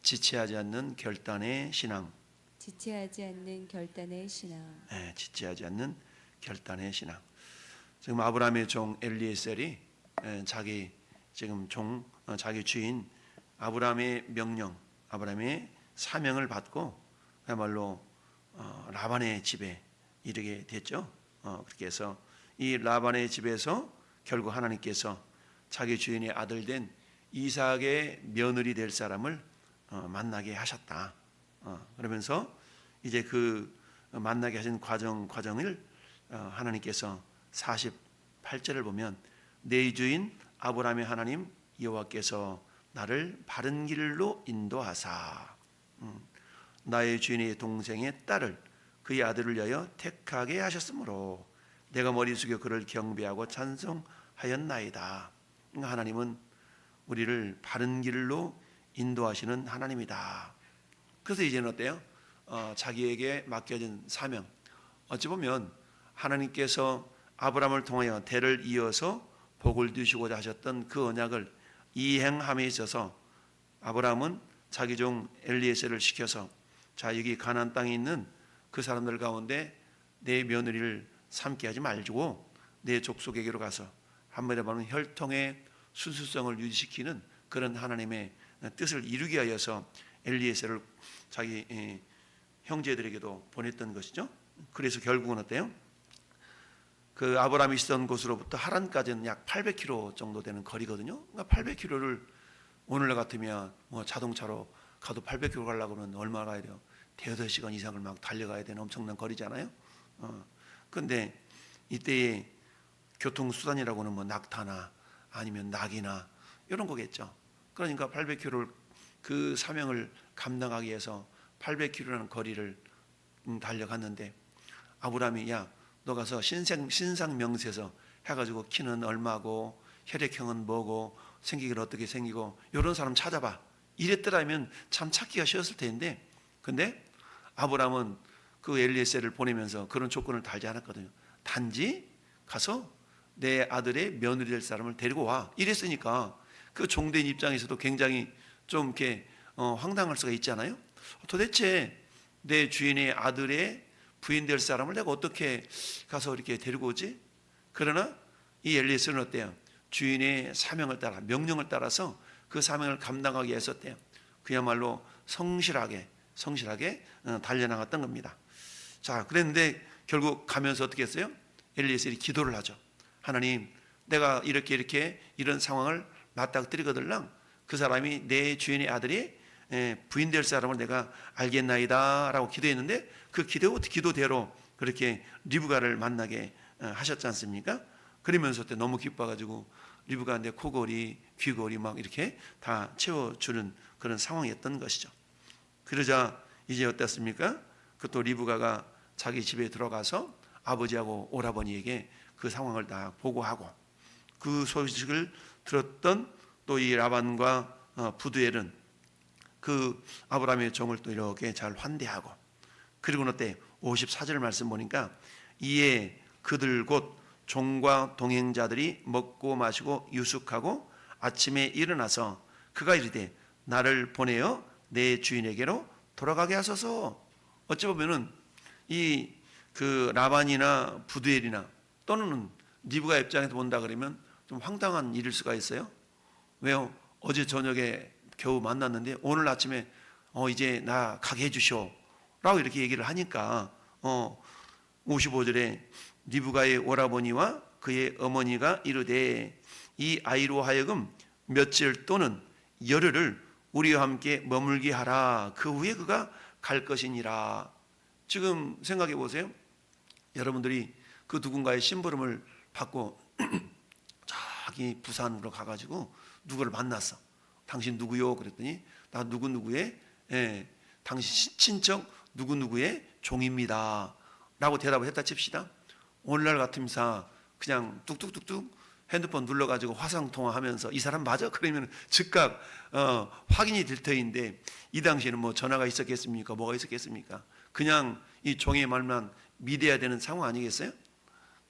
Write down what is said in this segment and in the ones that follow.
지체하지 않는 결단의 신앙. 지체하지 않는 결단의 신앙. 네, 지체하지 않는 결단의 신앙. 지금 아브라함의 종 엘리에셀이 자기 지금 자기 주인 아브라함의 명령, 아브라함의 사명을 받고 그야말로 라반의 집에 이르게 됐죠. 그렇게 해서 이 라반의 집에서 결국 하나님께서 자기 주인의 아들 된 이삭의 며느리 될 사람을 만나게 하셨다. 그러면서 이제 그 만나게 하신 과정을 하나님께서 48절을 보면 내 주인 아브라함의 하나님 여호와께서 나를 바른 길로 인도하사 나의 주인의 동생의 딸을 그의 아들을 위하여 택하게 하셨으므로 내가 머리 숙여 그를 경배하고 찬송하였나이다. 그러니까 하나님은 우리를 바른 길로 인도하시는 하나님이다. 그래서 이제는 어때요? 자기에게 맡겨진 사명, 어찌 보면 하나님께서 아브라함을 통하여 대를 이어서 복을 주시고자 하셨던 그 언약을 이행함에 있어서 아브라함은 자기 종 엘리에셀을 시켜서 자, 여기 가나안 땅에 있는 그 사람들 가운데 내 며느리를 삼게 하지 말고 내 족속에게로 가서 한번에 보면 혈통의 순수성을 유지시키는 그런 하나님의 뜻을 이루기 위하여서 엘리에셀을 자기 형제들에게도 보냈던 것이죠. 그래서 결국은 어때요? 그 아브라함이 있었던 곳으로부터 하란까지는 약 800km 정도 되는 거리거든요. 그러니까 800km를 오늘날 같으면 뭐 자동차로 가도 800km 가려고 하면 얼마 가야 돼요? 대여섯 시간 이상을 막 달려가야 되는 엄청난 거리잖아요. 그런데 이때의 교통수단이라고는 뭐 낙타나 아니면 낙이나 이런 거겠죠. 그러니까 800km를 그 사명을 감당하기 위해서 800km라는 거리를 달려갔는데 아브라함이 야, 너 가서 신상 명세서 해가지고 키는 얼마고 혈액형은 뭐고 생기기는 어떻게 생기고 이런 사람 찾아봐. 이랬더라면 참 찾기가 쉬웠을 텐데, 근데 아브라함은 그 엘리에셀을 보내면서 그런 조건을 달지 않았거든요. 단지 가서 내 아들의 며느리 될 사람을 데리고 와. 이랬으니까 그 종된 입장에서도 굉장히 좀 이렇게 황당할 수가 있잖아요. 도대체 내 주인의 아들의 부인 될 사람을 내가 어떻게 가서 이렇게 데리고 오지? 그러나 이 엘리에셀은 어때요? 주인의 사명을 따라 명령을 따라서 그 사명을 감당하기 위해서 어때요? 그야말로 성실하게 달려나갔던 겁니다. 자, 그랬는데 결국 가면서 어떻게 했어요? 엘리에셀이 기도를 하죠. 하나님, 내가 이렇게 이런 상황을 맞닥뜨리거들랑 그 사람이 내 주인의 아들이 부인 될 사람을 내가 알겠나이다 라고 기도했는데 그 기도대로 그렇게 리브가를 만나게 하셨지 않습니까? 그러면서 그때 너무 기뻐가지고 리브가 내 코골이 귀골이 막 이렇게 다 채워주는 그런 상황이었던 것이죠. 그러자 이제 어땠습니까? 그 또 리브가가 자기 집에 들어가서 아버지하고 오라버니에게 그 상황을 다 보고하고 그 소식을 들었던 또 이 라반과 부두엘은 그 아브라함의 종을 또 이렇게 잘 환대하고, 그리고는 어때? 54절 말씀 보니까 이에 그들 곧 종과 동행자들이 먹고 마시고 유숙하고 아침에 일어나서 그가 이르되 나를 보내어 내 주인에게로 돌아가게 하소서. 어찌 보면은 이 그 라반이나 부두엘이나 또는 리브가 입장에서 본다 그러면 좀 황당한 일일 수가 있어요. 왜요? 어제 저녁에 겨우 만났는데 오늘 아침에 이제 나 가게 해주시오 라고 이렇게 얘기를 하니까 55절에 리브가의 오라버니와 그의 어머니가 이르되 이 아이로 하여금 며칠 또는 열흘을 우리와 함께 머물게 하라. 그 후에 그가 갈 것이니라. 지금 생각해 보세요. 여러분들이 그 누군가의 심부름을 받고 저기 부산으로 가가지고 누구를 만났어. 당신 누구요? 그랬더니 나 누구누구의 당신 친척 누구누구의 종입니다 라고 대답을 했다 칩시다. 오늘날 같으면서 그냥 뚝뚝뚝뚝 핸드폰 눌러가지고 화상통화하면서 이 사람 맞아? 그러면 즉각 확인이 될 터인데 이 당시에는 뭐 전화가 있었겠습니까? 뭐가 있었겠습니까? 그냥 이 종의 말만 믿어야 되는 상황 아니겠어요?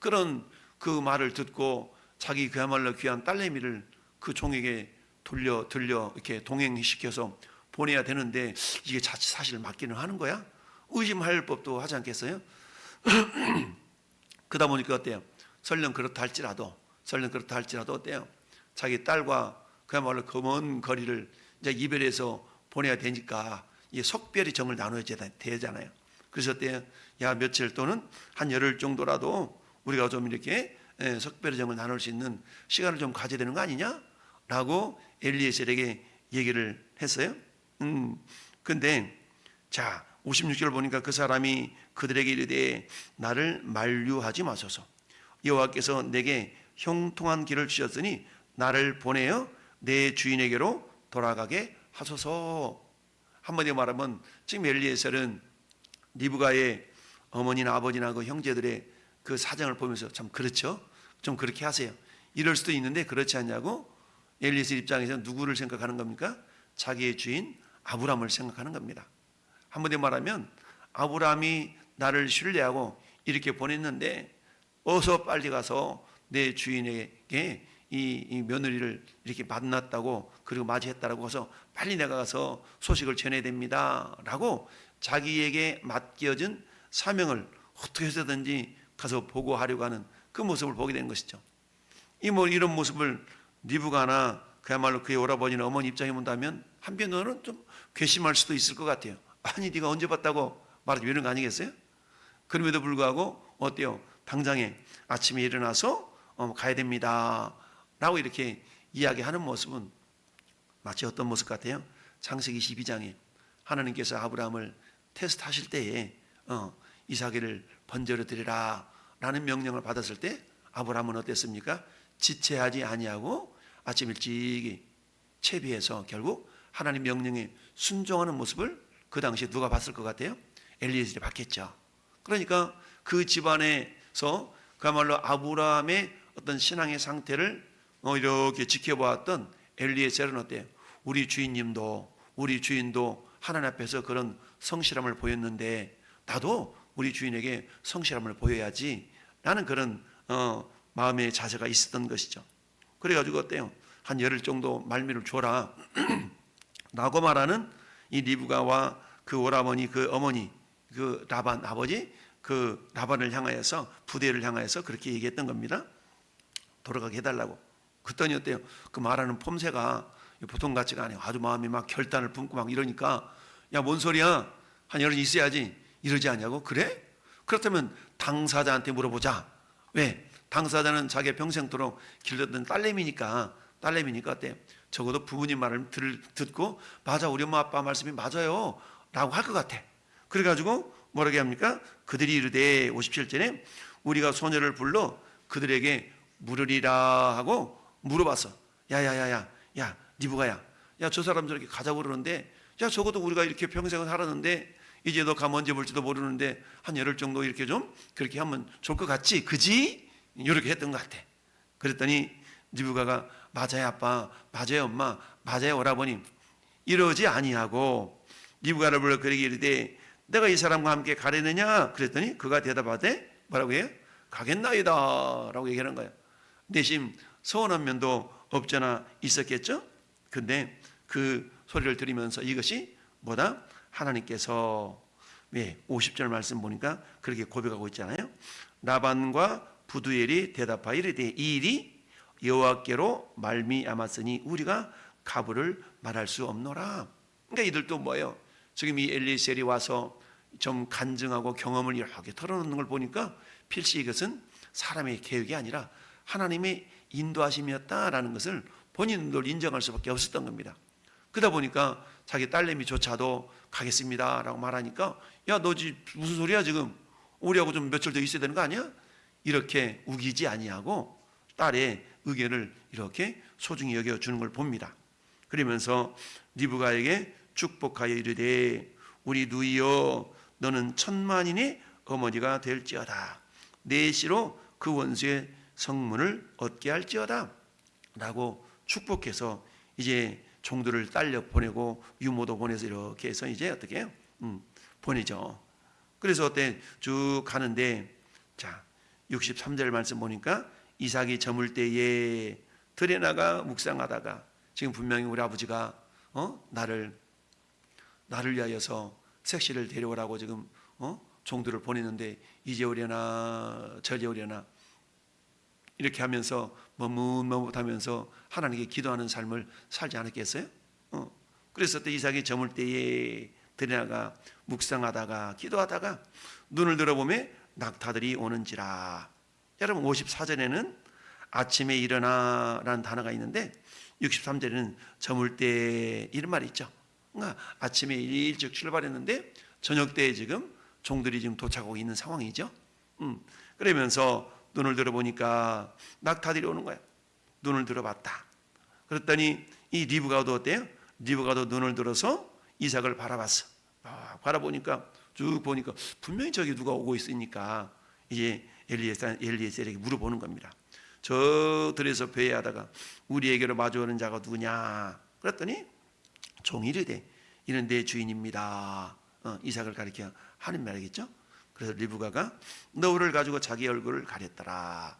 그런 그 말을 듣고 자기 그야말로 귀한 딸내미를 그 종에게 들려 이렇게 동행시켜서 보내야 되는데 이게 자칫 사실 맞기는 하는 거야? 의심할 법도 하지 않겠어요? 그러다 보니까 어때요? 설령 그렇다 할지라도 어때요? 자기 딸과 그야말로 그 먼 거리를 이제 이별해서 보내야 되니까 이 석별이 정을 나눠야 되잖아요. 그래서 어때요? 야, 며칠 또는 한 열흘 정도라도 우리가 좀 이렇게 석별의 정을 나눌 수 있는 시간을 좀 가져야 되는 거 아니냐? 라고 엘리에셀에게 얘기를 했어요. 근데 자 56절 보니까 그 사람이 그들에게 이르되 나를 만류하지 마소서. 여호와께서 내게 형통한 길을 주셨으니 나를 보내어 내 주인에게로 돌아가게 하소서. 한마디로 말하면 지금 엘리에셀은 리브가의 어머니나 아버지나 그 형제들의 그 사정을 보면서 참 그렇죠? 좀 그렇게 하세요. 이럴 수도 있는데 그렇지 않냐고 엘리에셀 입장에서 누구를 생각하는 겁니까? 자기의 주인 아브라함을 생각하는 겁니다. 한마디로 말하면 아브라함이 나를 신뢰하고 이렇게 보냈는데 어서 빨리 가서 내 주인에게 이 며느리를 이렇게 만났다고 그리고 맞이했다라고 해서 빨리 내가 가서 소식을 전해야 됩니다 라고 자기에게 맡겨진 사명을 어떻게 해서든지 가서 보고하려고 하는 그 모습을 보게 되는 것이죠. 이런 모습을 리브가나 그야말로 그의 오라버니나 어머니 입장에 본다면 한편으로는 좀 괘씸할 수도 있을 것 같아요. 아니 네가 언제 봤다고 말하지 이런 거 아니겠어요? 그럼에도 불구하고 어때요? 당장에 아침에 일어나서 가야 됩니다 라고 이렇게 이야기하는 모습은 마치 어떤 모습 같아요? 창세기 12장에 하나님께서 아브라함을 테스트하실 때에 이삭을 번제로 드리라 라는 명령을 받았을 때 아브라함은 어땠습니까? 지체하지 아니하고 아침 일찍이 채비해서 결국 하나님 명령에 순종하는 모습을 그 당시에 누가 봤을 것 같아요? 엘리에셀이 봤겠죠. 그러니까 그 집안에서 그야말로 아브라함의 어떤 신앙의 상태를 이렇게 지켜보았던 엘리에셀은 어때요? 우리 주인도 하나님 앞에서 그런 성실함을 보였는데 나도 우리 주인에게 성실함을 보여야지 라는 그런 마음의 자세가 있었던 것이죠. 그래가지고 어때요? 한 열흘 정도 말미를 줘라 라고 말하는 이 리브가와 그 오라버니 그 어머니 그 라반 아버지 그 라반을 향하여서 부대를 향하여서 그렇게 얘기했던 겁니다. 돌아가게 해달라고. 그랬더니 어때요? 그 말하는 폼새가 보통 같지가 않아요. 아주 마음이 막 결단을 품고 막 이러니까 야, 뭔 소리야? 한 열흘 있어야지. 이러지 않냐고? 그래? 그렇다면 당사자한테 물어보자. 왜? 당사자는 자기 평생토록 길렀던 딸내미니까 어때요? 적어도 부모님 말을 듣고 맞아, 우리 엄마 아빠 말씀이 맞아요 라고 할 것 같아. 그래가지고 뭐라고 합니까? 그들이 이르되 57절에 우리가 소녀를 불러 그들에게 물으리라 하고 물어봤어. 야야야야 야 리브가야, 야 저 사람 저렇게 가자고 그러는데 야 적어도 우리가 이렇게 평생을 살았는데 이제 너 감 언제 볼지도 모르는데 한 열흘 정도 이렇게 좀 그렇게 하면 좋을 것 같지? 그지? 이렇게 했던 것 같아. 그랬더니 리브가가 맞아요 아빠, 맞아요 엄마, 맞아요 오라버님 이러지 아니하고 리브가를 불러 그에게 이르되 내가 이 사람과 함께 가려느냐? 그랬더니 그가 대답하되 뭐라고 해요? 가겠나이다 라고 얘기하는 거예요. 내심 서운한 면도 없잖아 있었겠죠? 근데 그 소리를 들으면서 이것이 뭐다? 하나님께서 50절 말씀 보니까 그렇게 고백하고 있잖아요. 라반과 부두엘이 대답하여 이르되 이 일이 여호와께로 말미암았으니 우리가 가부를 말할 수 없노라. 그러니까 이들도 뭐예요? 지금 이 엘리에셀이 와서 좀 간증하고 경험을 이렇게 털어놓는 걸 보니까 필시 이것은 사람의 계획이 아니라 하나님의 인도하심이었다라는 것을 본인들 인정할 수밖에 없었던 겁니다. 그러다 보니까 자기 딸내미조차도 가겠습니다 라고 말하니까 야 너 무슨 소리야 지금 우리하고 좀 며칠 더 있어야 되는 거 아니야? 이렇게 우기지 아니하고 딸의 의견을 이렇게 소중히 여겨주는 걸 봅니다. 그러면서 리브가에게 축복하여 이르되 우리 누이여 너는 천만인의 어머니가 될지어다. 내 씨로 그 원수의 성문을 얻게 할지어다 라고 축복해서 이제 종들을 딸려 보내고 유모도 보내서 이렇게 해서 이제 어떻게 해요? 보내죠. 그래서 어때 쭉 가는데 자 63절 말씀 보니까 이삭이 저물 때에 들에 나가 묵상하다가 지금 분명히 우리 아버지가 나를 위하여서 색시를 데려오라고 지금 종들을 보냈는데 이제 오려나 저제 오려나 이렇게 하면서 머뭇머뭇하면서 하나님께 기도하는 삶을 살지 않았겠어요? 그래서 또 이삭이 저물 때에 들여나가 묵상하다가 기도하다가 눈을 들어보면 낙타들이 오는지라. 여러분 54절에는 아침에 일어나라는 단어가 있는데 63절에는 저물 때 이런 말이 있죠. 그러니까 아침에 일찍 출발했는데 저녁 때에 지금 종들이 지금 도착하고 있는 상황이죠. 그러면서 눈을 들어보니까 낙타들이 오는 거야. 눈을 들어봤다. 그랬더니 이 리브가도 어때요? 리브가도 눈을 들어서 이삭을 바라봤어. 바라보니까 쭉 보니까 분명히 저기 누가 오고 있으니까 이제 엘리에셀에게 물어보는 겁니다. 저 들에서 배회하다가 우리에게로 마주오는 자가 누구냐? 그랬더니 종이 이르되 이는 내 주인입니다. 이삭을 가리켜 하는 말이겠죠. 그래서 리브가가 너울을 가지고 자기 얼굴을 가렸더라.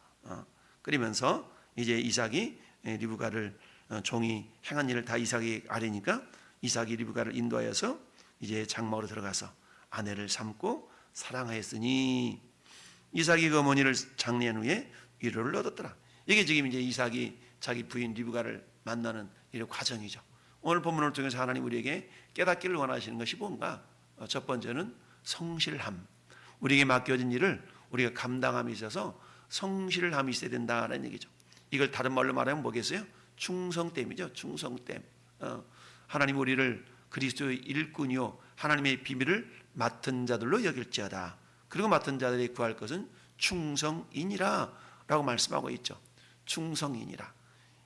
그러면서 이제 이삭이 리브가를 종이 행한 일을 다 이삭이 아뢰니까 이삭이 리브가를 인도하여서 이제 장막으로 들어가서 아내를 삼고 사랑하였으니 이삭이 그 어머니를 장례한 후에 위로를 얻었더라. 이게 지금 이제 이삭이 자기 부인 리브가를 만나는 이런 과정이죠. 오늘 본문을 통해서 하나님 우리에게 깨닫기를 원하시는 것이 뭔가? 첫 번째는 성실함. 우리에게 맡겨진 일을 우리가 감당함에 있어서 성실함이 있어야 된다는 얘기죠. 이걸 다른 말로 말하면 뭐겠어요? 충성됨이죠. 충성됨. 하나님 우리를 그리스도의 일꾼이요 하나님의 비밀을 맡은 자들로 여길지어다. 그리고 맡은 자들이 구할 것은 충성이니라 라고 말씀하고 있죠. 충성이니라.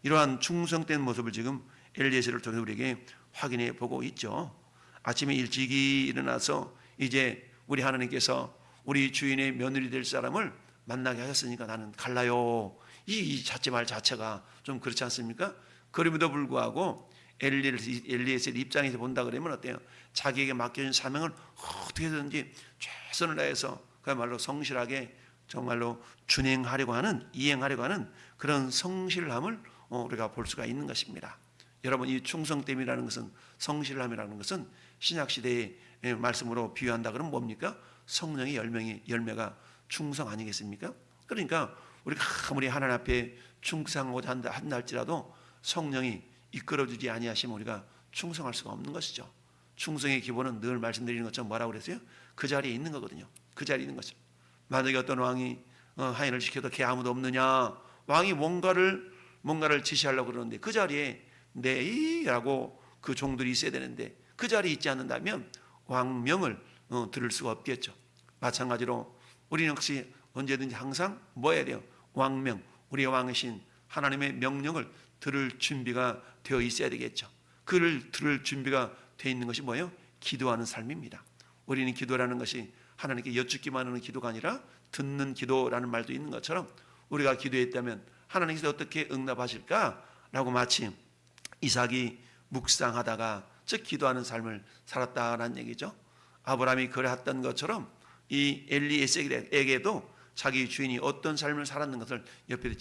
이러한 충성된 모습을 지금 엘리에셀을 통해 우리에게 확인해 보고 있죠. 아침에 일찍이 일어나서 이제 우리 하나님께서 우리 주인의 며느리 될 사람을 만나게 하셨으니까 나는 갈라요. 이 자체 말 자체가 좀 그렇지 않습니까? 그럼에도 불구하고 엘리에셀 입장에서 본다 그러면 어때요? 자기에게 맡겨진 사명을 어떻게든지 최선을 다해서 그야말로 성실하게 정말로 준행하려고 하는, 이행하려고 하는 그런 성실함을 우리가 볼 수가 있는 것입니다. 여러분 이 충성됨이라는 것은, 성실함이라는 것은 신약시대의 말씀으로 비유한다 그러면 뭡니까? 성령의 열매가 충성 아니겠습니까? 그러니까 우리가 아무리 하나님 앞에 충성하고자 한다 할지라도 성령이 이끌어주지 아니하시면 우리가 충성할 수가 없는 것이죠. 충성의 기본은 늘 말씀드리는 것처럼 뭐라고 그랬어요? 그 자리에 있는 거거든요. 그 자리에 있는 거죠. 만약에 어떤 왕이 하인을 시켜도 걔 아무도 없느냐, 왕이 뭔가를 지시하려고 그러는데 그 자리에 네라고 그 종들이 있어야 되는데 그 자리에 있지 않는다면 왕명을 들을 수가 없겠죠. 마찬가지로 우리는 역시 언제든지 항상 뭐 해야 돼요? 왕명, 우리의 왕이신 하나님의 명령을 들을 준비가 되어 있어야 되겠죠. 그를 들을 준비가 되어 있는 것이 뭐예요? 기도하는 삶입니다. 우리는 기도라는 것이 하나님께 여쭙기만 하는 기도가 아니라 듣는 기도라는 말도 있는 것처럼 우리가 기도했다면 하나님께서 어떻게 응답하실까라고 마치 이삭이 묵상하다가 즉 기도하는 삶을 살았다는 얘기죠. 아브라함이 그랬던 것처럼 이 엘리에셀에게도 자기 주인이 어떤 삶을 살았는 것을 옆에서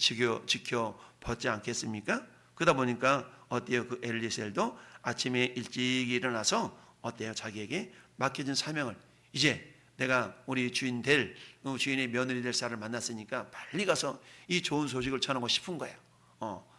지켜봤지 않겠습니까? 그러다 보니까 어때요? 그 엘리에셀도 아침에 일찍 일어나서 어때요? 자기에게 맡겨진 사명을 이제 내가 우리 주인의 며느리 될 사람을 만났으니까 빨리 가서 이 좋은 소식을 전하고 싶은 거예요.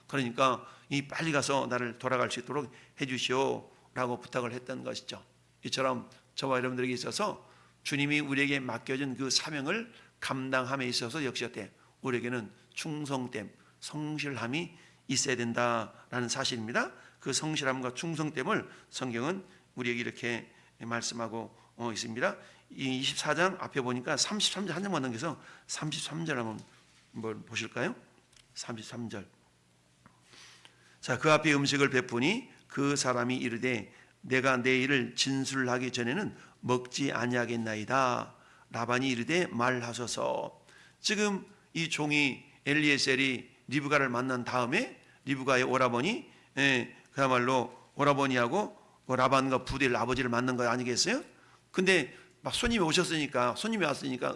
그러니까 이 빨리 가서 나를 돌아갈 수 있도록 해주시오라고 부탁을 했던 것이죠. 이처럼 저와 여러분들에게 있어서 주님이 우리에게 맡겨진 그 사명을 감당함에 있어서 역시 어때? 우리에게는 충성됨, 성실함이 있어야 된다라는 사실입니다. 그 성실함과 충성됨을 성경은 우리에게 이렇게 말씀하고 있습니다. 이 24장 앞에 보니까 33절 한 장만 넘겨서 33절 한번 보실까요? 33절. 자, 그 앞에 음식을 베푸니 그 사람이 이르되 내가 내 일을 진술하기 전에는 먹지 아니하겠나이다. 라반이 이르되 말하소서. 지금 이 종이 엘리에셀이 리브가를 만난 다음에 리브가의 오라버니, 그야말로 오라버니하고 라반과 부델 아버지를 만난 거 아니겠어요? 근데 막 손님이 왔으니까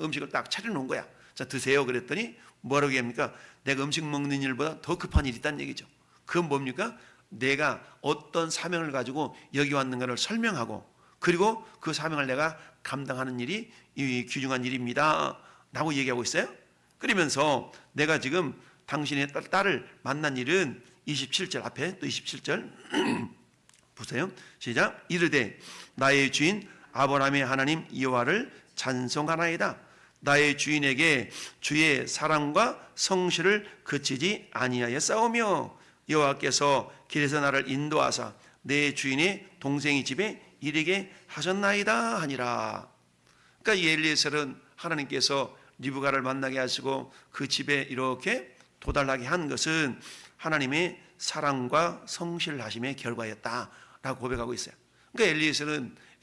음식을 딱 차려놓은 거야. 자, 드세요. 그랬더니 뭐라고 합니까? 내가 음식 먹는 일보다 더 급한 일이 있다는 얘기죠. 그건 뭡니까? 내가 어떤 사명을 가지고 여기 왔는가를 설명하고, 그리고 그 사명을 내가 감당하는 일이 이 귀중한 일입니다 라고 얘기하고 있어요. 그러면서 내가 지금 당신의 딸을 만난 일은 27절 앞에 또 27절 보세요. 시작. 이르되 나의 주인 아브라함의 하나님 여호와를 찬송하나이다. 나의 주인에게 주의 사랑과 성실을 그치지 아니하였사오며 여호와께서 길에서 나를 인도하사 내 주인의 동생의 집에 이르게 하셨나이다 하니라. 그러니까 이 엘리에셀은 하나님께서 리브가를 만나게 하시고 그 집에 이렇게 도달하게 한 것은 하나님의 사랑과 성실하심의 결과였다라고 고백하고 있어요. 그러니까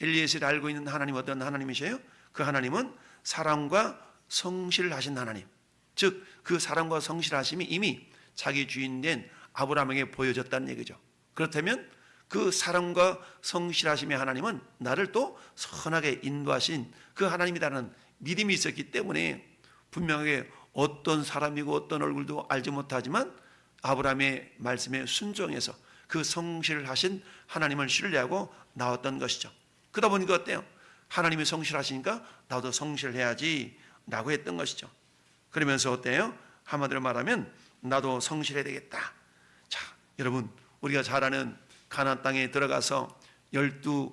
엘리에셀이 알고 있는 하나님 어떤 하나님이셔요? 그 하나님은 사랑과 성실하신 하나님, 즉 그 사랑과 성실하심이 이미 자기 주인된 아브라함에게 보여졌다는 얘기죠. 그렇다면 그 사랑과 성실하심의 하나님은 나를 또 선하게 인도하신 그 하나님이라는 믿음이 있었기 때문에 분명하게 어떤 사람이고 어떤 얼굴도 알지 못하지만 아브라함의 말씀에 순종해서 그 성실하신 하나님을 신뢰하고 나왔던 것이죠. 그러다 보니까 어때요? 하나님이 성실하시니까 나도 성실해야지 라고 했던 것이죠. 그러면서 어때요? 한마디로 말하면 나도 성실해야 되겠다. 자, 여러분, 우리가 잘 아는 가나안 땅에 들어가서 12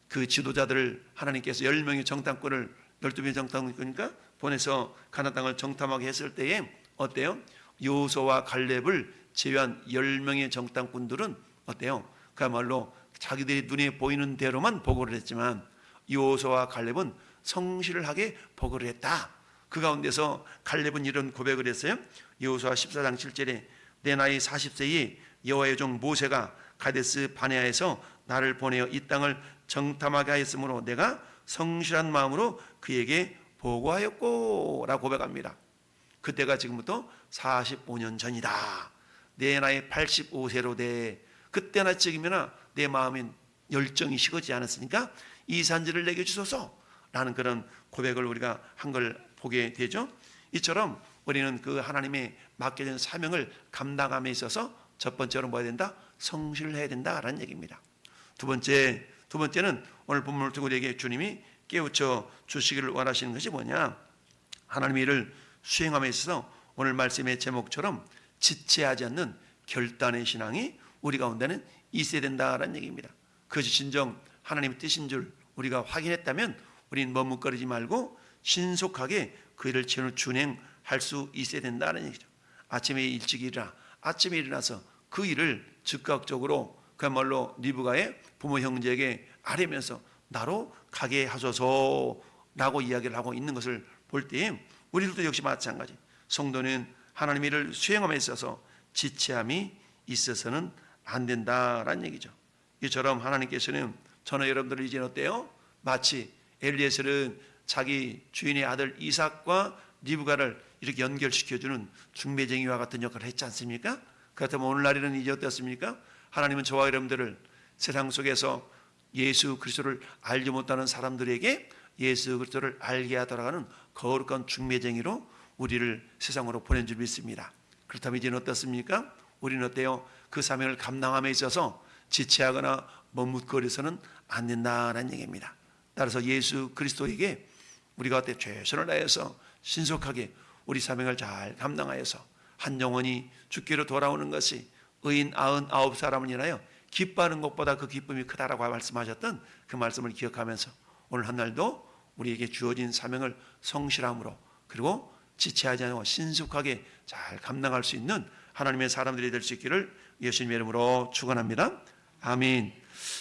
그 지도자들을 하나님께서 10명의 정탐꾼을 12명의 정탐꾼이니까 보내서 가나안 땅을 정탐하게 했을 때에 어때요? 여호수아와 갈렙을 제외한 10명의 정탐꾼들은 어때요? 그야말로 자기들이 눈에 보이는 대로만 보고를 했지만 여호수아와 갈렙은 성실하게 보고를 했다. 그 가운데서 갈렙은 이런 고백을 했어요. 여호수아 14장 7절에 내 나이 40세에 여호와의 종 모세가 가데스 바네아에서 나를 보내어 이 땅을 정탐하게 하였으므로 내가 성실한 마음으로 그에게 보고하였고 라고 고백합니다. 그때가 지금부터 45년 전이다. 내 나이 85세로 돼. 그때나 지금이나 내 마음엔 열정이 식어지 않았으니까 이 산지를 내게 주소서 라는 그런 고백을 우리가 한 걸 보게 되죠. 이처럼 우리는 그 하나님의 맡겨진 사명을 감당함에 있어서 첫 번째로 뭐해야 된다? 성실해야 된다라는 얘기입니다. 두 번째는 오늘 본문을 두고 우리에게 주님이 깨우쳐 주시기를 원하시는 것이 뭐냐? 하나님의 일을 수행함에 있어서 오늘 말씀의 제목처럼 지체하지 않는 결단의 신앙이 우리 가운데는 있어야 된다라는 얘기입니다. 그것이 진정 하나님의 뜻인 줄 우리가 확인했다면 우리는 머뭇거리지 말고 신속하게 그 일을 준행할 수 있어야 된다는 얘기죠. 아침에 일찍 아침에 일어나서 그 일을 즉각적으로 그야말로 리브가의 부모 형제에게 아뢰면서 나로 가게 하소서라고 이야기를 하고 있는 것을 볼 때 우리들도 역시 마찬가지. 성도는 하나님의 일을 수행함에 있어서 지체함이 있어서는 안 된다라는 얘기죠. 이처럼 하나님께서는 저는 여러분들을 이제 어때요? 마치 엘리에셀은 자기 주인의 아들 이삭과 리브가를 이렇게 연결시켜주는 중매쟁이와 같은 역할을 했지 않습니까? 그렇다면 오늘날에는 이제 어떻습니까? 하나님은 저와 여러분들을 세상 속에서 예수 그리스도를 알지 못하는 사람들에게 예수 그리스도를 알게 하더라가는 거룩한 중매쟁이로 우리를 세상으로 보낸 줄 믿습니다. 그렇다면 이제는 어떻습니까? 우리는 어때요? 그 사명을 감당함에 있어서 지체하거나 머뭇거려서는 안 된다는 얘기입니다. 따라서 예수 그리스도에게 우리가 어때 최선을 다해서 신속하게 우리 사명을 잘 감당하여서 한 영혼이 주께로 돌아오는 것이 의인 99사람을 인하여 기뻐하는 것보다 그 기쁨이 크다라고 말씀하셨던 그 말씀을 기억하면서 오늘 한 날도 우리에게 주어진 사명을 성실함으로 그리고 지체하지 않고 신속하게 잘 감당할 수 있는 하나님의 사람들이 될 수 있기를 예수님의 이름으로 축원합니다. 아멘.